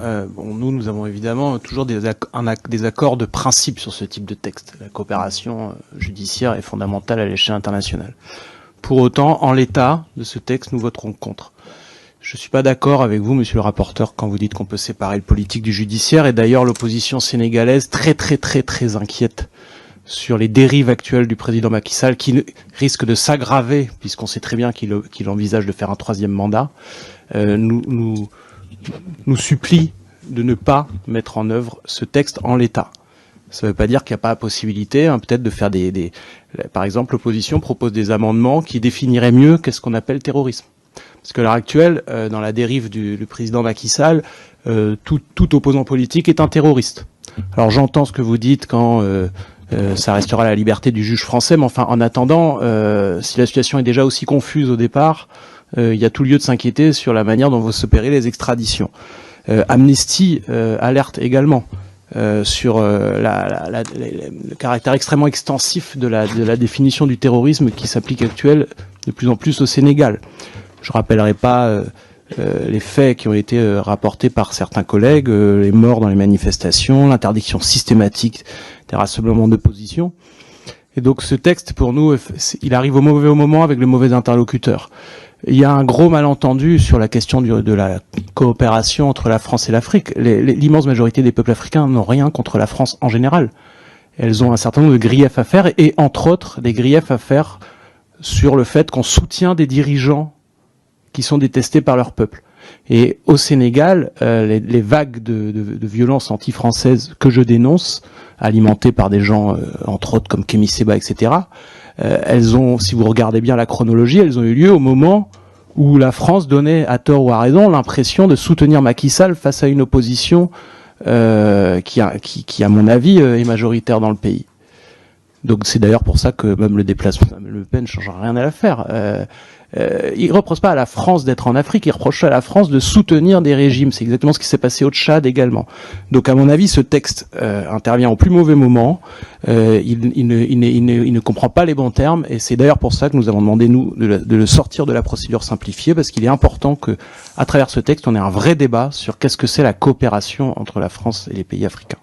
Nous avons évidemment toujours des accords de principe sur ce type de texte. La coopération judiciaire est fondamentale à l'échelle internationale. Pour autant, en l'état de ce texte, nous voterons contre. Je suis pas d'accord avec vous, monsieur le rapporteur, quand vous dites qu'on peut séparer le politique du judiciaire. Et d'ailleurs, l'opposition sénégalaise, très inquiète sur les dérives actuelles du président Macky Sall, qui risque de s'aggraver, puisqu'on sait très bien qu'il envisage de faire un 3e mandat, nous supplie de ne pas mettre en œuvre ce texte en l'état. Ça ne veut pas dire qu'il n'y a pas la possibilité, peut-être de faire par exemple, l'opposition propose des amendements qui définiraient mieux qu'est-ce qu'on appelle terrorisme. Parce qu'à l'heure actuelle, dans la dérive du président Macky Sall, tout opposant politique est un terroriste. Alors j'entends ce que vous dites quand ça restera la liberté du juge français, mais enfin, en attendant, si la situation est déjà aussi confuse au départ, il y a tout lieu de s'inquiéter sur la manière dont vont s'opérer les extraditions. Amnesty alerte également sur le caractère extrêmement extensif de la définition du terrorisme qui s'applique actuellement de plus en plus au Sénégal. Je rappellerai pas les faits qui ont été rapportés par certains collègues, les morts dans les manifestations, l'interdiction systématique des rassemblements d'opposition. Et donc ce texte, pour nous, il arrive au mauvais moment avec le mauvais interlocuteur. Il y a un gros malentendu sur la question de la coopération entre la France et l'Afrique. L'immense majorité des peuples africains n'ont rien contre la France en général. Elles ont un certain nombre de griefs à faire, et entre autres, des griefs à faire sur le fait qu'on soutient des dirigeants qui sont détestés par leur peuple. Et au Sénégal, les vagues de violence anti-française que je dénonce, alimentées par des gens, entre autres comme Kémy Séba, etc., elles ont, si vous regardez bien la chronologie, elles ont eu lieu au moment où la France donnait, à tort ou à raison, l'impression de soutenir Macky Sall face à une opposition qui, à mon avis, est majoritaire dans le pays. Donc c'est d'ailleurs pour ça que même le déplacement de Le Pen ne change rien à l'affaire. Il reproche pas à la France d'être en Afrique, il reproche à la France de soutenir des régimes. C'est exactement ce qui s'est passé au Tchad également. Donc à mon avis, ce texte intervient au plus mauvais moment. Il ne comprend pas les bons termes, et c'est d'ailleurs pour ça que nous avons demandé, nous, de le sortir de la procédure simplifiée, parce qu'il est important que, à travers ce texte, on ait un vrai débat sur qu'est-ce que c'est la coopération entre la France et les pays africains.